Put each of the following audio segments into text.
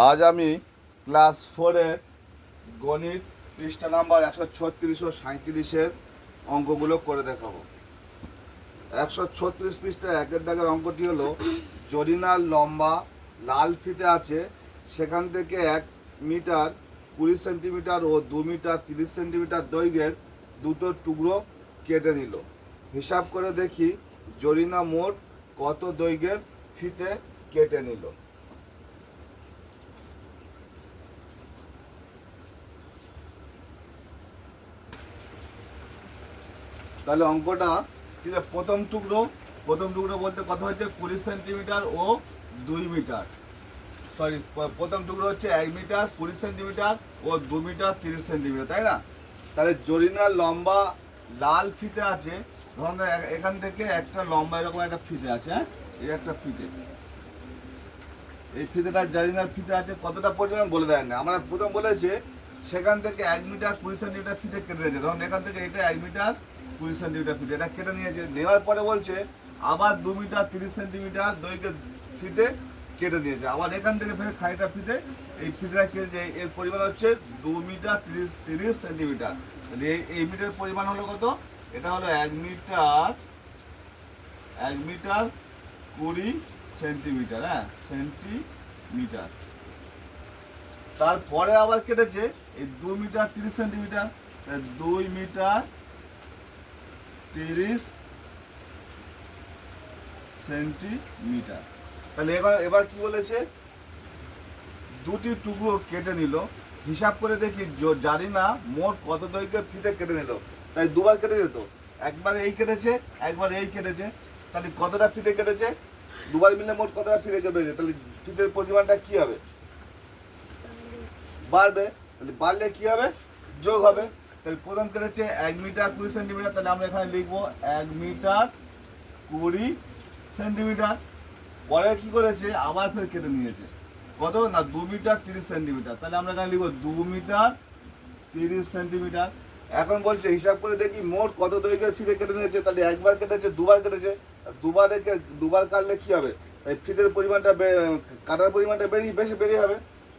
আজ আমি ক্লাস 4-এর গণিত পৃষ্ঠা নাম্বার 136 ও 37-এর অঙ্কগুলো করে দেখাবো। 136 পৃষ্ঠা 1-এর দাগের অঙ্কটি হলো জরিনার লম্বা লাল ফিতে আছে, সেখান থেকে 1 মিটার 20 সেন্টিমিটার ও 2 মিটার 30 সেন্টিমিটার দৈর্ঘ্যের দুটো টুকরো কেটে নিল। হিসাব করে দেখি জরিনা মোট কত দৈর্ঘ্যের ফিতে কেটে নিল। তাহলে অঙ্কটা কি, প্রথম টুকরো বলতে কত হচ্ছে 20 সেন্টিমিটার ও 2 মিটার, সরি প্রথম টুকরো হচ্ছে 1 মিটার 20 সেন্টিমিটার ও 2 মিটার 30 সেন্টিমিটার, তাই না? তাহলে জরিনার লম্বা লাল ফিতে আছে, ধরুন এখান থেকে একটা লম্বা এরকম একটা ফিতে আছে, হ্যাঁ এই একটা ফিতে, এই ফিতেটা জরিনার ফিতে আছে, কতটা পরিমাণ বলে দেয় না। আমরা প্রথম বলেছে সেখান থেকে 1 মিটার 20 সেন্টিমিটার ফিতে কেটে দিয়েছে, ধরুন এখান থেকে এটা 1 মিটার 20 সেন্টিমিটার ফিতে এটা কেটে নিয়েছে। নেওয়ার পরে বলছে আবার 2 মিটার 30 সেন্টিমিটার দৈর্ঘ্যের ফিতে কেটে দিয়েছে, আবার এখান থেকে ফের খানিকটা ফিতে, এই ফিতেটা কেটে, এর পরিমাণ হচ্ছে 2 মিটার 30 সেন্টিমিটার। তাহলে এই মিটার পরিমাণ হলো কত? এটা হলো 1 মিটার 20 সেন্টিমিটার, হ্যাঁ সেন্টিমিটার। তারপরে আবার কেটেছে এই 2 মিটার 30 সেন্টিমিটার, 2 মিটার 30 সেন্টিমিটার। তাহলে এবার কি বলেছে, দুটি টুকরো কেটে নিল। হিসাব করে দেখি জানি না মোট কত দৈর্ঘ্যের ফিতে কেটে নিল। তাই দুবার কেটে যেত, একবার এই কেটেছে একবার এই কেটেছে, তাহলে কতটা ফিতে কেটেছে? দুবার মিলে মোট কতটা ফিতে কেটেছে? তাহলে ফিতের পরিমাণটা কি হবে? বাড়বে। তাহলে বাড়লে কি হবে? যোগ হবে। তাহলে প্রথম কেটেছে 1 মিটার 20 সেন্টিমিটার, তাহলে আমরা এখানে লিখবো 1 মিটার 20 সেন্টিমিটার। পরে কি করেছে, আবার ফের কেটে নিয়েছে, কত না 2 মিটার 30 সেন্টিমিটার, তাহলে আমরা এখানে লিখবো 2 মিটার 30 সেন্টিমিটার। এখন বলছে হিসাব করে দেখি মোট কত দৈর্ঘ্যের ফিতে কেটে নিয়েছে। তাহলে একবার কেটেছে, দুবার কেটেছে, দুবার কাটলে কি হবে? তাই ফিতের পরিমাণটা কাটার পরিমাণটা বেশি হবে।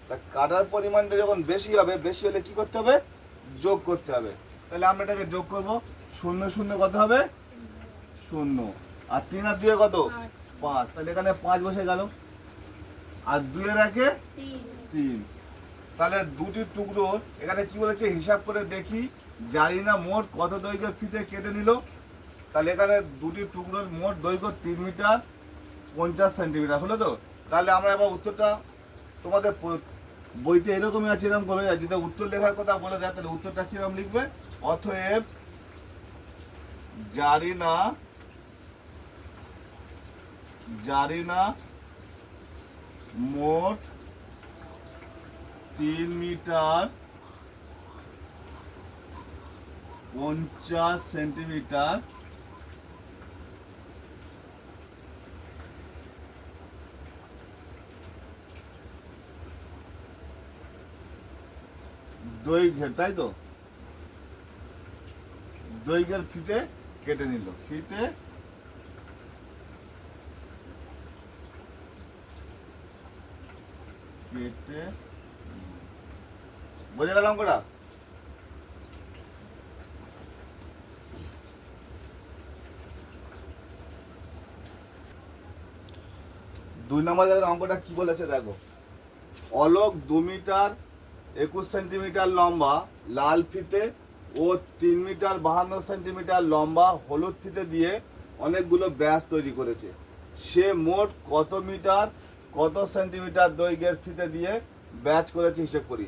তা কাটার পরিমাণটা যখন বেশি হবে, বেশি হলে কি করতে হবে? যোগ করতে হবে। তাহলে আমরা এটাকে যোগ করবো, 0 0 কত হবে? 0, আর 3 আর 2 কত? 5। তাহলে এখানে 5 বসে গেল, আর 2 এর 1 3। তাহলে দুটি টুকরো এখানে কি বলেছে, হিসাব করে দেখি জানি না মোট কত দৈর্ঘ্যের ফিতে কেটে নিল। তাহলে এখানে দুটি টুকরোর মোট দৈর্ঘ্য 3 মিটার 50 সেন্টিমিটার হলো তো। তাহলে আমরা এবার উত্তরটা, তোমাদের বইতে এরকমই আছে, এরকম করে যদি উত্তর লেখার কথা বলে দেয় তাহলে উত্তরটা কিরকম লিখবে? অতএব জানি না মোট 3 মিটার 50 সেন্টিমিটার দৈর্ঘ্যের, তাই তো, দৈর্ঘ্যের ফিতে কেটে নিল, ফিতে কেটে, বোঝা গেল অঙ্কটা? দুই নম্বর জায়গার অঙ্কটা কি বলেছে দেখো, অলোক 2 মিটার 21 সেন্টিমিটার লম্বা লাল ফিতে ও 3 মিটার 52 সেন্টিমিটার লম্বা হলুদ ফিতে দিয়ে অনেকগুলো ব্যাস তৈরি করেছে। সে মোট কত মিটার কত সেন্টিমিটার দৈর্ঘ্যের ফিতে দিয়ে ব্যাচ করেছে হিসেব করি।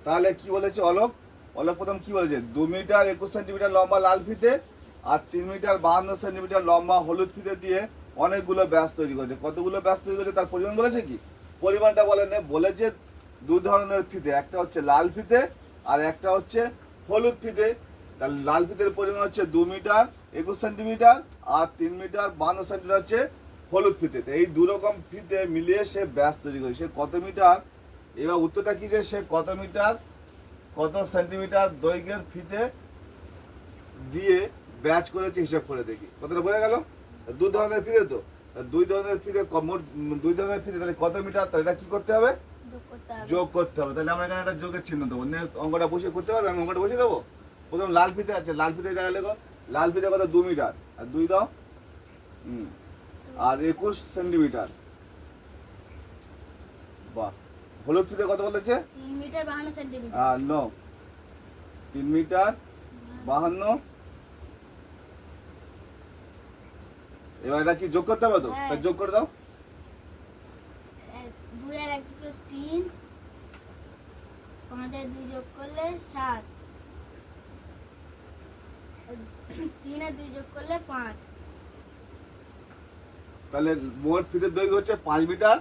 তাহলে কি বলেছে অলোক প্রথম কি বলেছে, 2 মিটার 21 সেন্টিমিটার লম্বা লাল ফিতে আর 3 মিটার 52 সেন্টিমিটার লম্বা হলুদ ফিতে দিয়ে অনেকগুলো ব্যাস তৈরি করেছে। কতগুলো ব্যাস তৈরি করেছে তার পরিমাণ বলেছে কি? পরিমাণটা বলেনি, বলেছে দু ধরনের ফিতে, একটা হচ্ছে লাল ফিতে আর একটা হচ্ছে হলুদ ফিতে। তাহলে লাল ফিতের পরিমাণ হচ্ছে 2 মিটার 21 সেন্টিমিটার আর 3 মিটার 52 সেন্টিমিটার হচ্ছে হলুদ ফিতে। এই দু রকম ফিতে মিলিয়ে সে ব্যাস তৈরি করে, সে কত মিটার, এবার উত্তরটা কি যে সে কত মিটার কত সেন্টিমিটার দৈর্ঘ্যের ফিতে দিয়ে ব্যাচ করেছে হিসাব করে দেখি। কতটা বোঝা গেল? দু ধরনের ফিতে তো, দুই ধরনের ফিতে মোট 2 ধরনের ফিতে, তাহলে কত মিটার, তাহলে এটা কি করতে হবে? যোগ করতে হবে। তাহলে আমরা এখানে একটা যোগের চিহ্ন দেবো, অঙ্কটা বসে করতে পারবে। আমি অঙ্কটা বসে দেবো। প্রথম লাল ফিতে আছে, লাল ফিতে দেখা লেখো, লাল ফিতে কত 2 মিটার, আর 2 দাও, আর 21 সেন্টিমিটার। বাহ। হলুদ ফিতে কত বলেছে? 3 মিটার 52 সেন্টিমিটার। আর 3 মিটার 52। এবার এটা কি যোগ করতে হবে? তো যোগ করে দাও। 2 আর 1 = 3, 5 আর 2 যোগ করলে 7, 3 আর 2 যোগ করলে 5। তাহলে মোট ফিতের দৈর্ঘ্য হচ্ছে 5 মিটার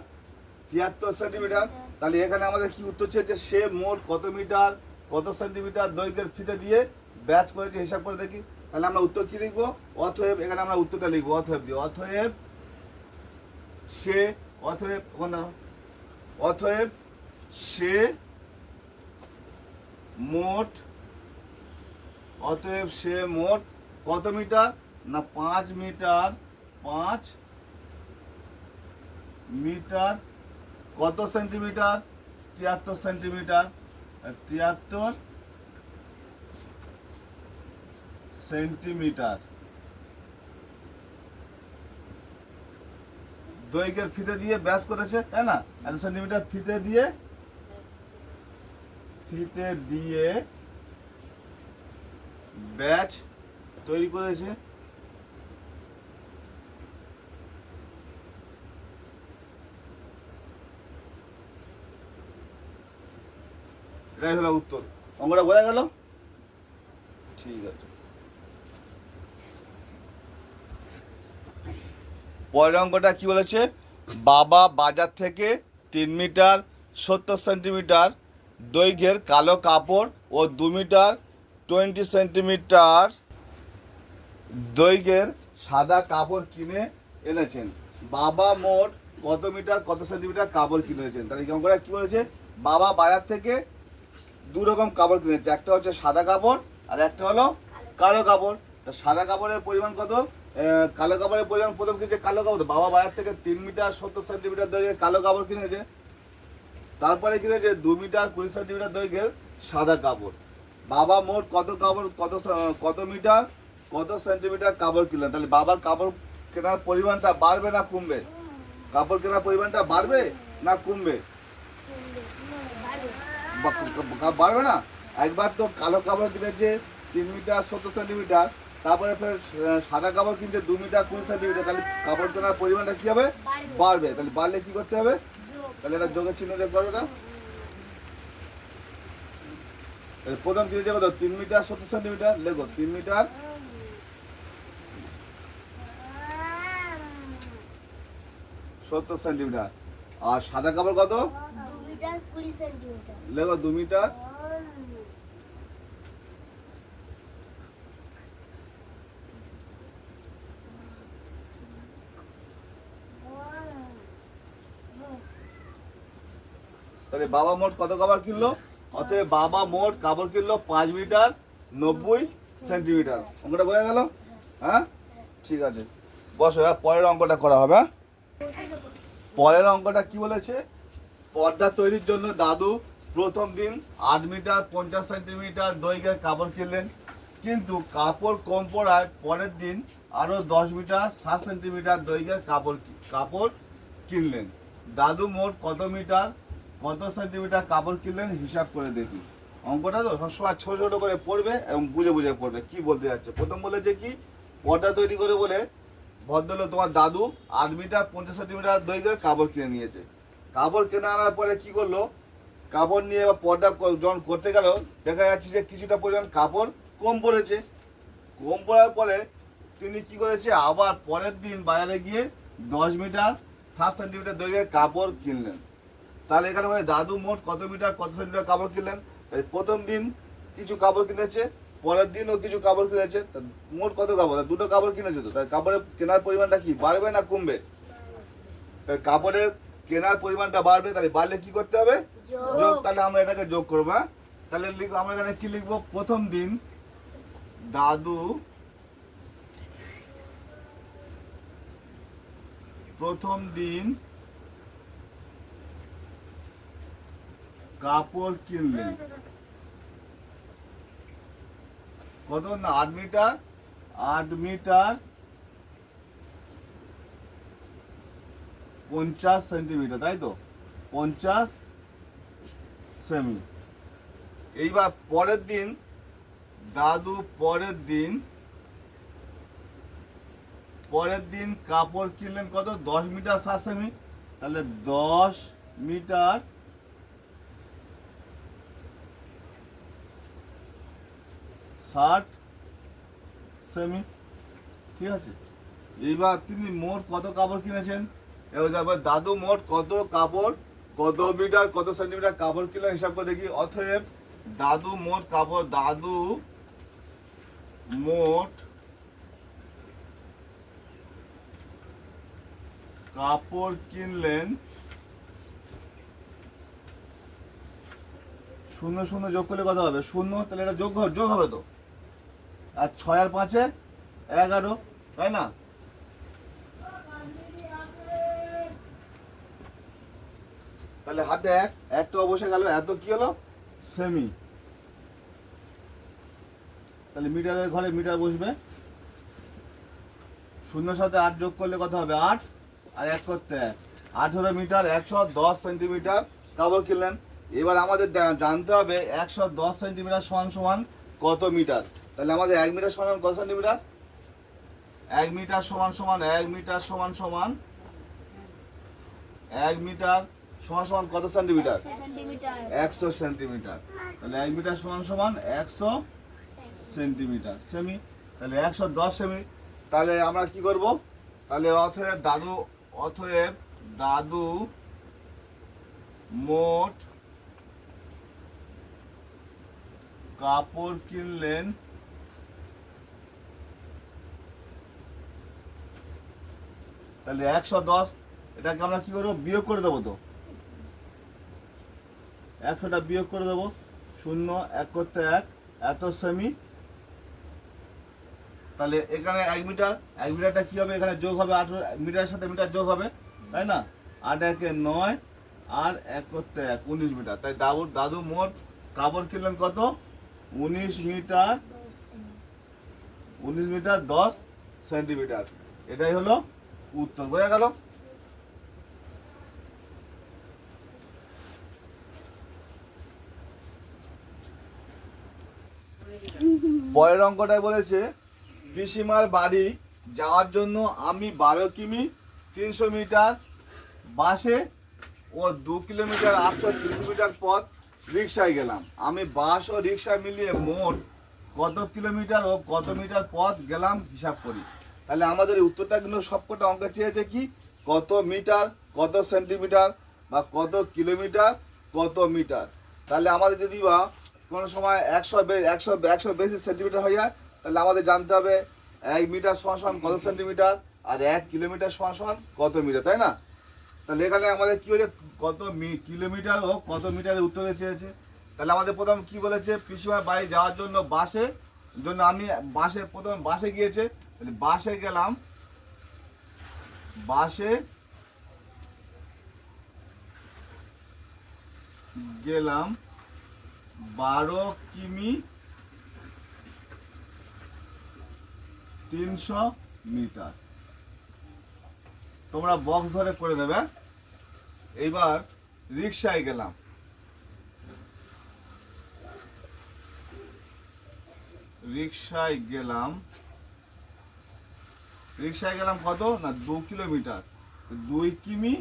73 সেন্টিমিটার। তাহলে এখানে আমাদের কি উত্তর হচ্ছে যে সে মোট কত মিটার কত সেন্টিমিটার দৈর্ঘ্যের ফিতে দিয়ে ব্যাচ করেছে, হিসাব করে দেখি। তাহলে আমরা উত্তর কি লিখবো? অতএব, এখানে আমরা উত্তরটা লিখবো অতএব দিয়ে। অতএব সে, অতএব সে মোট, অতএব সে মোট কত মিটার? না 5 মিটার, 5 মিটার কত সেন্টিমিটার? 73 সেন্টিমিটার, 73 সেন্টিমিটার দৈর্ঘ্যের ফিতে দিয়ে ব্যাস করেছে, তাই না? এত সেন্টিমিটার ফিতে দিয়ে ব্যাচ তৈরি করেছে। এটাই হলো উত্তর। অঙ্কটা বোঝা গেল? ঠিক আছে। পরের অঙ্কটা কি বলেছে? বাবা বাজার থেকে 3 মিটার 70 সেন্টিমিটার দৈর্ঘ্যের কালো কাপড় ও 2 মিটার 20 সেন্টিমিটার দৈর্ঘ্যের সাদা কাপড় কিনে এনেছেন। বাবা মোট কত মিটার কত সেন্টিমিটার কাপড় কিনেছেন? তাহলে এই অঙ্কটা কি বলেছে? বাবা বাজার থেকে 2 রকম কাপড় কিনেছে, একটা হচ্ছে সাদা কাপড় আর একটা হলো কালো কাপড়। তা সাদা কাপড়ের পরিমাণ কত, কালো কাপড়ের পরিমাণ প্রথম কিনেছে কালো কাপড়। বাবা বাজার থেকে 3 মিটার 70 সেন্টিমিটার দৈর্ঘ্যের কালো কাপড় কিনেছে, তারপরে কিনেছে 2 মিটার 20 সেন্টিমিটার দৈর্ঘ্যের সাদা কাপড়। বাবা মোট কত কাপড় কত মিটার কত সেন্টিমিটার কাপড় কিনলেন? তাহলে বাবার কাপড় কেনার পরিমাণটা বাড়বে না কমবে? কাপড় কেনার পরিমাণটা বাড়বে না কমবে? বাড়বে না। একবার তো কালো কাপড় কিনেছে 3 মিটার 70 সেন্টিমিটার, তারপরে ফের সাদা কাপড় কিনছে 2 মিটার 20 সেন্টিমিটার, তাহলে কাপড় কেনার পরিমাণটা কি হবে? বাড়বে। তাহলে বাড়লে কি করতে হবে? তাহলে এটা যোগের চিহ্ন দিয়ে করবে না। প্রথম কিনেছে কত? 3 মিটার 70 সেন্টিমিটার, লেখো 3 মিটার 70 সেন্টিমিটার। আর সাদা কাপড় কত? 2 মিটার 20 সেন্টিমিটার, লেখো 2 মিটার 2। তাহলে বাবা মোট কত কাপড় কিনলো? অতএব বাবা মোট কাপড় কিনলো 5 মিটার 90 সেন্টিমিটার। অঙ্কটা বোঝা গেল? হ্যাঁ, ঠিক আছে। বসো, এবার পরের অঙ্কটা করা হবে। পরের অঙ্কটা কি বলেছে? পর্দা তৈরির জন্য দাদু প্রথম দিন 8 মিটার 50 সেন্টিমিটার দৈর্ঘ্যের কাপড় কিনলেন, কিন্তু কাপড় কম পড়ায় পরের দিন আরও 10 মিটার 60 সেন্টিমিটার দৈর্ঘ্যের কাপড় কিনলেন। দাদু মোট কত মিটার কত সেন্টিমিটার কাপড় কিনলেন হিসাব করে দেখি। অঙ্কটা তো সবসময় ছোট ছোট করে পড়বে এবং বুঝে বুঝে পড়বে কি বলতে যাচ্ছে। প্রথম বলেছে কি, পর্দা তৈরি করে বলে ভদ্রলোক তোমার দাদু 8 মিটার 50 সেন্টিমিটার দৈর্ঘ্যের কাপড় কিনে নিয়েছে। কাপড় কেনা আনার পরে কি করলো? কাপড় নিয়ে এবার পর্দা যখন করতে গেল, দেখা যাচ্ছে যে কিছুটা পরিমাণ কাপড় কম পড়েছে। কম পড়ার পরে তিনি কি করেছে? আবার পরের দিন বাজারে গিয়ে 10 মিটার 60 সেন্টিমিটার দৈর্ঘ্যের কাপড় কিনলেন। তাহলে এখানে মানে দাদু মোট কত মিটার কত সেন্টিমিটার কাপড় কিনলেন? তাই প্রথম দিন কিছু কাপড় কিনেছে, পরের দিনও কিছু কাপড় কিনেছে, মোট কত কাপড়? দুটো কাপড় কিনেছে। তো তাই কাপড়ের কেনার পরিমাণটা কি বাড়বে না কমবে? তাই কাপড়ের কেনার পরিমাণটা বাড়বে, তাহলে বাড়লে কি করতে হবে? যোগ। তাহলে আমরা এটাকে যোগ করবো। হ্যাঁ, তাহলে লিখবো আমরা এখানে কি লিখবো? প্রথম দিন দাদু কাপড় কিনলেন কত না 8 মিটার 8 মিটার 50 সেন্টিমিটার, তাই তো 50 সেমি। এইবার পরের দিন দাদু পরের দিন কাপড় কিনলেন কত 10 মিটার 60 সেমি, তাহলে 10 মিটার 60 সেমি, ঠিক আছে। এইবার তিনি মোট কত কাপড় কিনেছেন, এবার দাদু মোট কত কাপড় কত মিটার কত সেন্টিমিটার কাপড় কিনলেন হিসাব করে দেখি। অতএব দাদু মোট কাপড় কিনলেন, শূন্য শূন্য যোগ করলে কত হবে 0, তাহলে এটা যোগ হবে তো। আর 6 আর 5 11, তাই না। তাহলে হাতে একটা বসে গেল, এত কি হলো সেমি। তাহলে মিটারের ঘরে মিটার বসবে, 0 সাথে 8 যোগ করলে কত হবে 8, আর 1 করতে 18 মিটার 110 সেন্টিমিটার কাপড় কিনলেন। এবার আমাদের জানতে হবে 110 সেন্টিমিটার সমান সমান কত মিটার। তাহলে আমাদের 1 মিটার সমান কত সেন্টিমিটার, 1 মিটার সমান সমান 1 মিটার সমান সমান 1 মিটার সমান সমান কত সেন্টিমিটার, 100 সেন্টিমিটার। তাহলে 1 মিটার সমান সমান 100 সেন্টিমিটার সেমি, তাহলে 110 সেমি। তাহলে আমরা কি করব, তাহলে অতএব দাদু মোট কাপড় কিনলেন তাহলে 110, এটাকে আমরা কি করবো বিয়োগ করে দেবো তো, 100টা বিয়োগ করে দেবো, 0 1 করতে 1 এত সেমি। তাহলে এখানে 1 মিটারটা কি হবে, এখানে যোগ হবে 18 মিটারের সাথে মিটার যোগ হবে, তাই না। 8 1 9 আর 1 করতে 1 19 মিটার। তাই দাদু মোট কাপড় কিনলেন কত 19 মিটার 10 সেন্টিমিটার। এটাই হলো উত্তর, বোঝা গেল। পরের অঙ্কটায় বলেছে পিসিমার বাড়ি যাওয়ার জন্য আমি 12 কিমি 300 মিটার বাসে ও 2 কিলোমিটার 830 মিটার পথ রিক্সায় গেলাম। আমি বাস ও রিক্সা মিলিয়ে মোট কত কিলোমিটার ও কত মিটার পথ গেলাম হিসাব করি। তাহলে আমাদের এই উত্তরটা কিন্তু সবকটা অঙ্ক চেয়েছে কি কত মিটার কত সেন্টিমিটার বা কত কিলোমিটার কত মিটার। তাহলে আমাদের যদি বা কোনো সময় 100 বেশি সেন্টিমিটার হয়ে যায়, তাহলে আমাদের জানতে হবে 1 মিটার সমান সমান কত সেন্টিমিটার আর 1 কিলোমিটার সমান সমান কত মিটার, তাই না। তাহলে এখানে আমাদের কি হচ্ছে কত কিলোমিটার ও কত মিটারের উত্তরে চেয়েছে। তাহলে আমাদের প্রথম কি বলেছে পিসিমার বাড়ি যাওয়ার জন্য আমি প্রথমে বাসে গিয়েছে, তাহলে বাসে গেলাম 12 কিমি 300 মিটার। তোমরা বক্স ধরে করে দেবে। এইবার রিক্সায় গেলাম, কত না 2 কিলোমিটার, 2 কিমি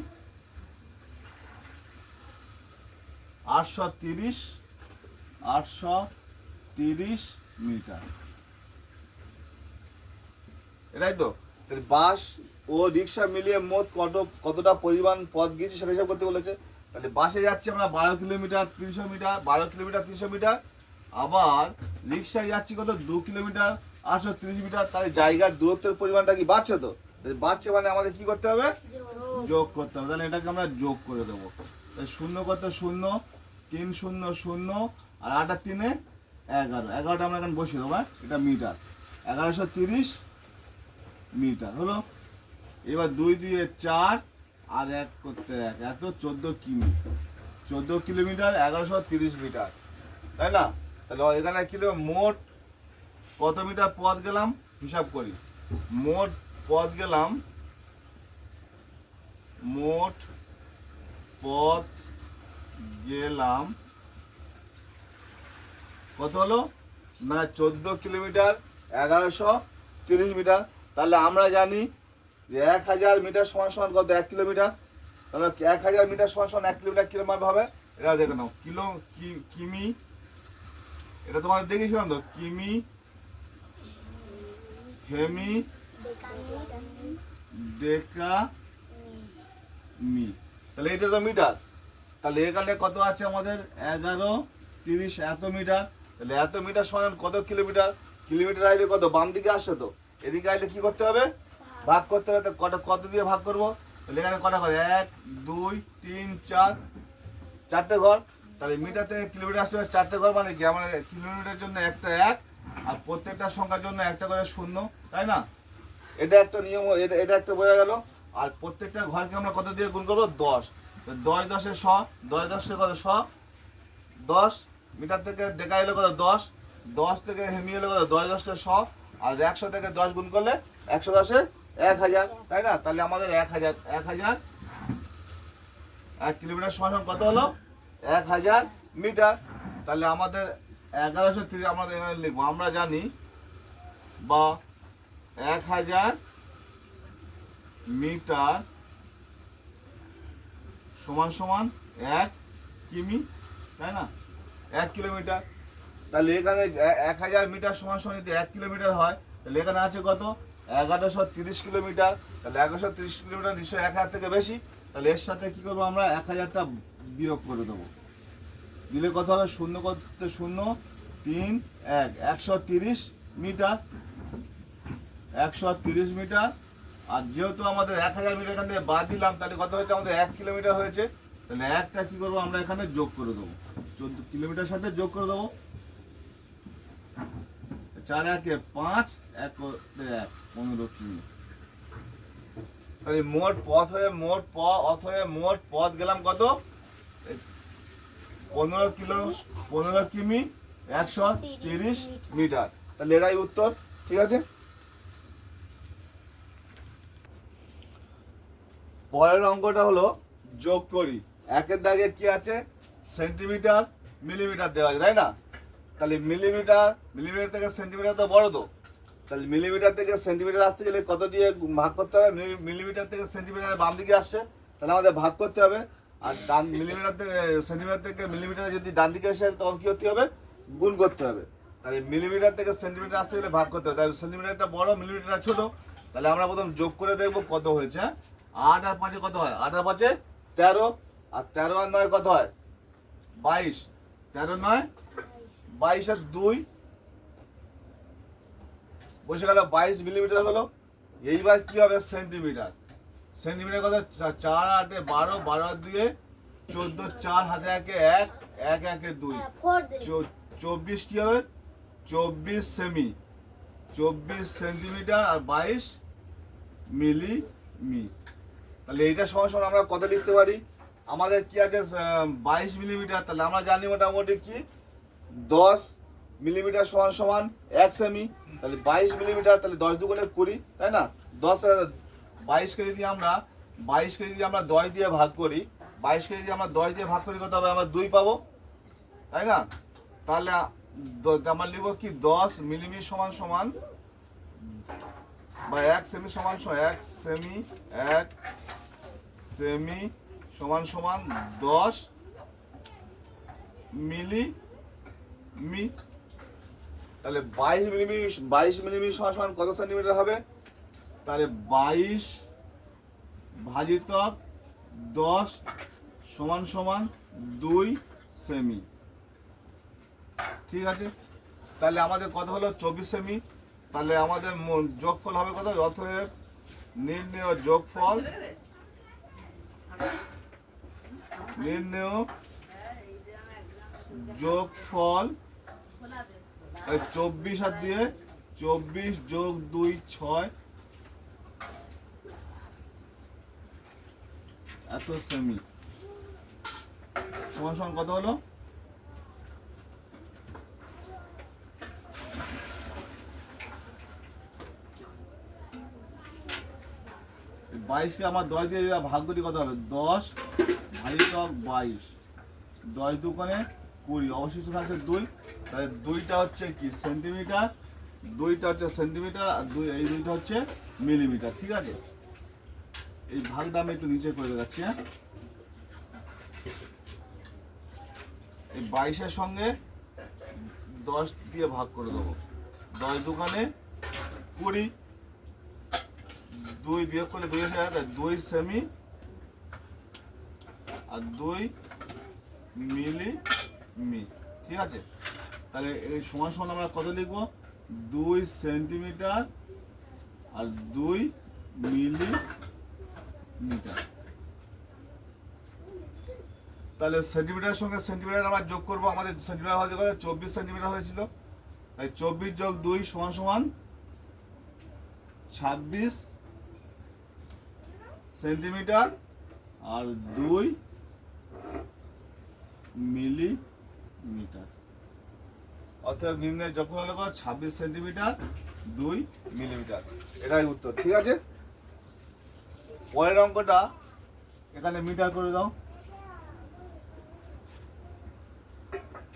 830 মিটার, এটাই তো। বাস ও রিক্সা মিলিয়ে মোট কতটা পরিমাণ পথ গিয়েছি সেটা হিসাব করতে বলেছে। তাহলে বাসে যাচ্ছি আমরা 12 কিলোমিটার 300 মিটার 12 কিলোমিটার 300 মিটার, আবার রিক্সায় যাচ্ছি কত 2 কিলোমিটার 830 মিটার। তাহলে জায়গার দূরত্বের পরিমাণটা কি বাড়ছে তো, বাড়ছে মানে আমাদের কি করতে হবে যোগ করতে হবে। তাহলে এটাকে আমরা যোগ করে দেবো। তাহলে 0 কত 0 3 0 0 আর 8 আর 3 11, 11টা আমরা এখানে বসিয়ে দেবো, এটা মিটার 1130 মিটার হলো। এবার 2 2 4 আর 1 করতে 1 এত 14 কিমি। 14 কিলোমিটার 1130 মিটার, তাই না? তাহলে এখানে কিলো মোট কত মিটার পথ গেলাম হিসাব করি। মোট পথ গেলাম, মোট পথ গেলাম কত হলো না 14 কিলোমিটার 1130 মিটার। তাহলে আমরা জানি যে 1000 মিটার সমান সমান কত 1 কিলোমিটার। তাহলে 1000 মিটার সমান সমান 1 কিলোমিটার কিরকম হবে? এটা দেখে নাও, কিমি, এটা তোমাদের দেখেছিলাম তো, কিমি, হেমি, ডেকা, মি। তাহলে এটা তো মিটার। তাহলে এখানে কত আছে আমাদের 1130 এত মিটার। তাহলে এত মিটার সমান কত কিলোমিটার? কিলোমিটার আইলে কত বাম দিকে আসছে, তো এদিকে আইলে কি করতে হবে? ভাগ করতে হবে। কত দিয়ে ভাগ করবো? তাহলে এখানে কটা ঘর? 1 2 3 4, 4টে ঘর। তাহলে মিটার থেকে কিলোমিটার আসতে হবে 4টে ঘর, মানে কি আমাদের কিলোমিটারের জন্য একটা 1 আর প্রত্যেকটা সংখ্যার জন্য একটা করে 0, তাই না? এটা একটা নিয়ম, এটা একটা বোঝা গেল। আর প্রত্যেকটা ঘরকে আমরা কত দিয়ে গুণ করবো? 10। 10 10 এ 100, 10 10 কত 100, 10 মিটার থেকে দেখা এলো কত 10, 10 থেকে হেমি এলো কত 10 10 100, আর 100 থেকে 10 গুণ করলে 110 এ 1000, তাই না? তাহলে আমাদের 1000 1 কিলোমিটার সমান কত হলো? 1000 মিটার। তাহলে আমাদের 1130 আমাদের এখানে লিখবো। আমরা জানি বা 1000 মিটার সমান সমান 1 কিমি, তাই না? 1 কিলোমিটার। তাহলে এখানে 1000 মিটার সমান সমান যদি 1 কিলোমিটার হয়, তাহলে এখানে আছে কত? 1130 কিলোমিটার। তাহলে 1130 কিলোমিটার নিশ্চয়ই 1000 থেকে বেশি। তাহলে এর সাথে কি করবো আমরা? 1000টা বিয়োগ করে দেবো। দিলে কত হবে? 0 করতে 0 3 1, 130 মিটার, 130 মিটার। আর যেহেতু আমাদের 1000 মিটার এখান থেকে বাদ দিলাম, তাহলে কত হয়েছে? আমাদের 1 কিলোমিটার হয়েছে। তাহলে একটা কি করবো আমরা? এখানে যোগ করে দেবো, 14 কিলোমিটার সাথে যোগ করে দেবো। 4 1 5, 1 1 15 কিমি। তাহলে মোট পথ হয়ে মোট পথ গেলাম কত? 15 কিমি 130 মিটার। তাহলে এটাই উত্তর, ঠিক আছে? পরের অঙ্কটা হলো যোগ করি। একের দাগে কি আছে? সেন্টিমিটার মিলিমিটার দেওয়া আছে, তাই না? তাহলে মিলিমিটার থেকে সেন্টিমিটার তো বড়, তো তাহলে মিলিমিটার থেকে সেন্টিমিটার আসতে গেলে কত দিয়ে ভাগ করতে হবে? মিলিমিটার থেকে সেন্টিমিটার বাম দিকে আসছে, তাহলে আমাদের ভাগ করতে হবে। আর মিলিমিটার থেকে সেন্টিমিটার থেকে মিলিমিটার যদি ডান দিকে এসে তখন কি করতে হবে? গুণ করতে হবে। তাহলে মিলিমিটার থেকে সেন্টিমিটার আসতে গেলে ভাগ করতে হবে। তাহলে সেন্টিমিটারটা বড়, মিলিমিটারটা ছোট। তাহলে আমরা প্রথম যোগ করে দেখবো কত হয়েছে। 8 আর 5 কত হয়? 8 আর 5 13, আর 13 আর 9 কত হয়? 22। 13 9 22 আর 2 বসে গেল 22 মিলিমিটার হলো। এইবার কি হবে? সেন্টিমিটার। সেন্টিমিটার কত? 4 8 12, 12 আর 2 14, 4 হাতে 1 1, 1 1 2, 24 কি হবে? 24 সেমি, 24 সেন্টিমিটার আর 22 মিলিমি। তাহলে এইটা সমান সমান আমরা কত লিখতে পারি? আমাদের কি আছে? 22 মিলিমিটার। তাহলে আমরা জানি মোটামুটি কি 10 মিলিমিটার সমান সমান 1 সেমি। তাহলে 22 মিলিমিটার, তাহলে 10 দুগুণে 20, তাই না? 22কে যদি আমরা 10 দিয়ে ভাগ করি, 22কে যদি আমরা 10 দিয়ে ভাগ করি কত হবে? আমরা 2 পাবো, তাই না? তাহলে আমরা লিখব কি 10 মিলিমি সমান সমান বা 1 সেমি সমান 1 সেমি সমান সমান 10 মিলিমি। তাহলে 22 মিলিমি সমান সমান কত সেন্টিমিটার হবে? তাহলে 22 ভাজিতক 10 সমান সমান 2 সেমি, ঠিক আছে? তাহলে আমাদের কত হলো? 24 সেমি। তাহলে আমাদের যোগফল হবে কত? অতএব নির্ণেয় যোগফল, যোগফল 24 আর দিয়ে 24 যোগ 2 6 এত সেমি সমান সমান কত হলো? এই 22 কে আমার 10 দিয়ে যদি ভাগ করি কত হবে? 10 ভাজিতক 22, 10 দুগুণে 20, অবশিষ্ট থাকছে 2। তাহলে 2টা হচ্ছে কি সেন্টিমিটার, 2টা হচ্ছে সেন্টিমিটার, আর এই 2টা হচ্ছে মিলিমিটার। ঠিক আছে, এই ভাগটা আমি একটু নিচে করে দেখাচ্ছি। হ্যাঁ, এই 22-এর সঙ্গে 10 দিয়ে ভাগ করে দেবো। 10 দুগুণে 20, 2 বিয়োগ করলে 2 এসে যায়, 2 সেমি আর 2 মিলি। ঠিক আছে, তাহলে এই সমান সমান আমরা কত লিখবো? 2 সেন্টিমিটার আর 2 মিলিমিটার। তাহলে সেন্টিমিটারের সঙ্গে সেন্টিমিটার আমরা যোগ করবো। আমাদের সেন্টিমিটার হয়েছে 24 সেন্টিমিটার হয়েছিল, তাই 24 যোগ 2 সমান সমান 26 সেন্টিমিটার আর 2 মিলিমিটার। অর্থাৎ নির্ণয় যখন হলো 26 সেন্টিমিটার 2 মিলিমিটার। এটাই উত্তর। ঠিক আছে, পরের অঙ্কটা এখানে মিটার করে দাও।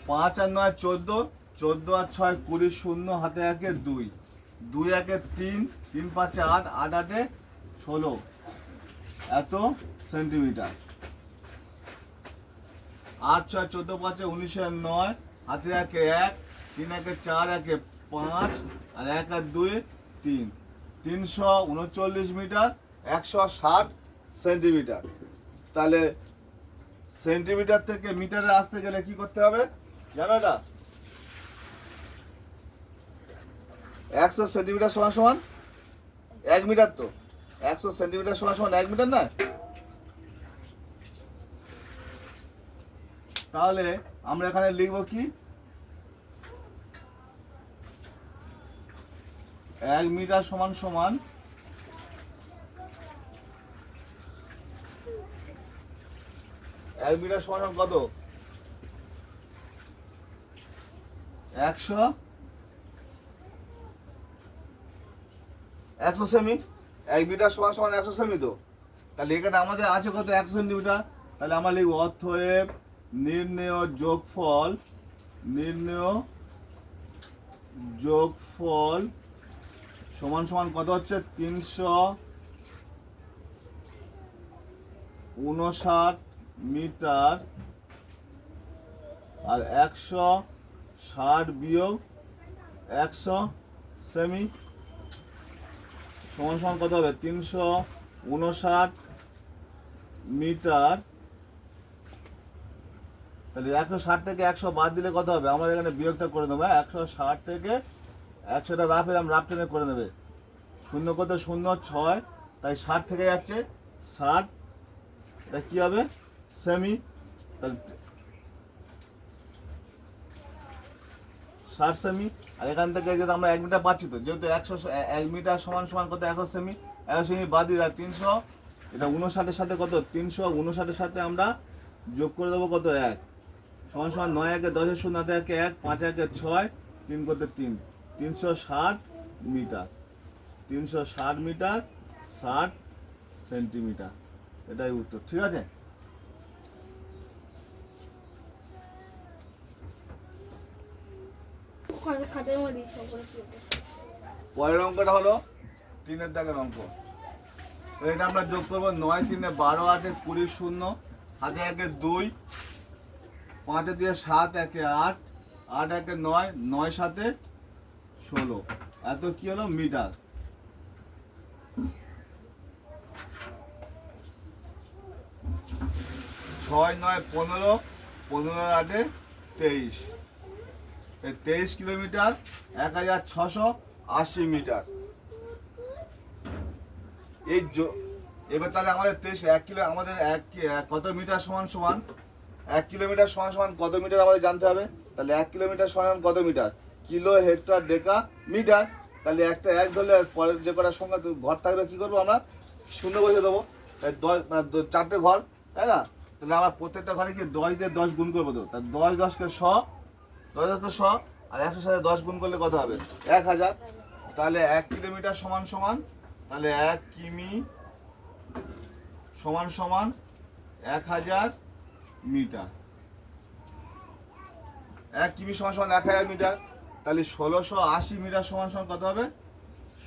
5 আর 9 14, 14 আর 6 20, 0 হাতে 1 2, 2 1 3, 3 5 8, 8 8 16 এত সেন্টিমিটার। 8 6 14 5 19 9, হাতে 1 1, 3 1 4, 1 5 আর 1 আর 2 3, 339 মিটার 160 সেন্টিমিটার। তাহলে সেন্টিমিটার থেকে মিটারে আসতে গেলে কি করতে হবে জানো? এটা 100 সেন্টিমিটার সমান সমান 1 মিটার। তো 100 সেন্টিমিটার সমান সমান 1 মিটার না? তাহলে আমরা এখানে লিখবো কি? 1 মিটার সমান সমান 1 মিটার সমান সমান কত? 100 সেমি। 1 মিটার সমান সমান 100 সেমি। তো তাহলে এখানে আমাদের আছে কত? 100 সেন্টিমিটার। তাহলে আমরা লিখব অতএব নির্ণেয় যোগফল সমান সমান কত হচ্ছে? 359 মিটার আর 160 বিয়োগ 100 সেমি সমান সমান কত হবে? 359 মিটার। তাহলে 160 থেকে 100 বাদ দিলে কত হবে? আমরা এখানে বিয়োগটা করে দেবো। 160 থেকে 100টা রাফ এলাম, রাফ টেনে করে নেবে। 0 কত? 0 6, তাই 60 থেকে যাচ্ছে 60। এটা কি হবে? সেমি। তাহলে 60 সেমি। আর এখান থেকে যেহেতু আমরা 1 মিটার পাচ্ছি, তো যেহেতু 1 মিটার সমান সমান কত? 100 সেমি। 100 সেমি বাদ দিয়ে 300, এটা 59-এর সাথে কত? 359-এর সাথে আমরা যোগ করে দেবো কত? 1 সমান সমান 9 1 10 0 হাতে 1 1, 5 1 6, 3 করতে 3, 360 মিটার। 360 metre 60 centimetre. এটাই উত্তর। ঠিক আছে, পরের অঙ্কটা হলো 3-এর দাগের অঙ্ক। তো এটা আমরা যোগ করবো। 9 3 12, 8 20 0 হাতে 1 2, 5 দিয়ে 7 1 8, 8 1 9, 9 7 16 এত কি হলো? মিটার। ছয় 9 15, 15 8 23, 23 কিলোমিটার 1680 মিটার। এই এবার তাহলে আমাদের 23 1 কিলো আমাদের কত মিটার সমান সমান 1 কিলোমিটার সমান সমান কত মিটার আমাদের জানতে হবে। তাহলে 1 কিলোমিটার সমান কত metre? Kilo hecto deca metre. তাহলে একটা 1 ধরলে পরের যে কটা সংখ্যা ঘর থাকবে কি করবো? আমরা 0 বসে দেবো। তাই 10 4টে ঘর, তাই না? তাহলে আমরা প্রত্যেকটা ঘরে কি 10 দিয়ে 10 গুণ করবো তো, তা 10 10কে 100, 10 10কে 100, আর 100 সাথে 10 গুণ করলে কত হবে? 1000। তাহলে 1 কিলোমিটার সমান সমান, তাহলে 1 কিমি সমান সমান 1000 মিটার। 1 কিমি সমান সমান 1000 মিটার। তাহলে 1680 মিটার সমান সমান কত হবে?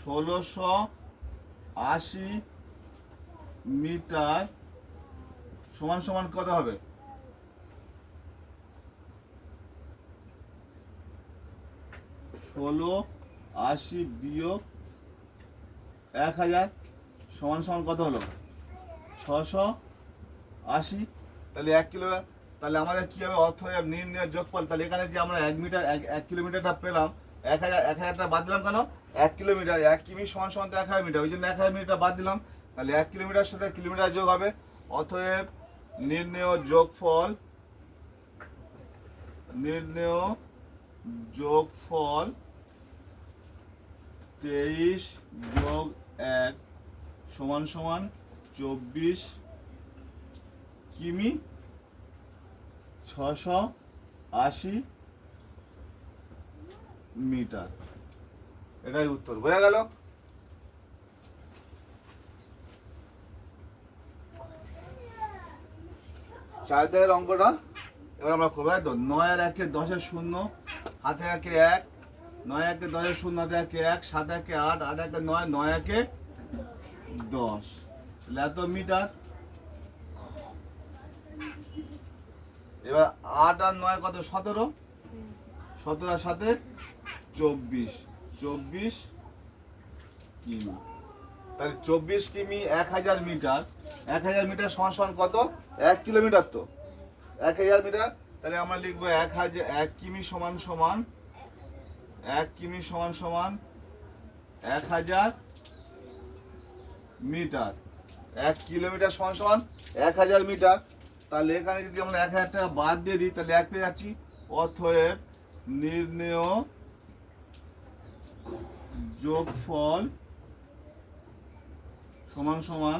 1680 মিটার সমান সমান কত হবে? 1680 বিয়োগ 1000 সমান সমান কত হলো? 680। তাহলে 1 কিলো, তাহলে আমাদের কি হবে? অর্থাৎ নির্ণয় যোগফল। তাহলে এখানে যে আমরা 1 মিটার 1 কিলোমিটারটা পেলাম, 1000টা বাদ দিলাম কেন? 1 কিলোমিটার 1 কিমি সমান সমান তো 1000 মিটার, ওই জন্য 1000 মিটার বাদ দিলাম। তাহলে 1 কিলোমিটার সাথে কিলোমিটার যোগ হবে। অতএব নির্ণয় যোগফল 23 যোগ 1 সমান সমান 24 কিমি 680 মিটার। এটাই উত্তর। বোঝা গেল? চারদের অঙ্কটা এবার আমরা করবো। তো 9 আর 1 10 শূন্য, হাতে 1 1, 9 1 10 শূন্য, হাতে 1 1, 7 1 8, 8 1 9, 9 1 10। তাহলে এত মিটার। এবার 8 আর 9 কত? 17, 17 আর 7 24, 24 কিমি। তাহলে 24 কিমি 1000 মিটার। 1000 মিটার সমান সমান কত? 1 কিলোমিটার তো। 1000 মিটার, তাহলে আমরা লিখবো 1 কিমি সমান সমান 1 কিমি সমান সমান 1000 মিটার। 1 কিলোমিটার সমান সমান 1000 মিটার। তাহলে এখানে যদি আমরা 1000 টাকা বাদ দিয়ে দিই তাহলে 1 পেয়ে যাচ্ছি। অতএব নির্ণেয় যোগফল সমান সমান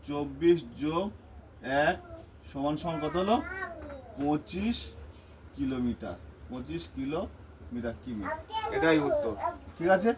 24 যোগ 1 সমান সমান কত হলো? 25 কিলোমিটার। 25 কিলোমিটার কিমি। এটাই উত্তর। ঠিক আছে?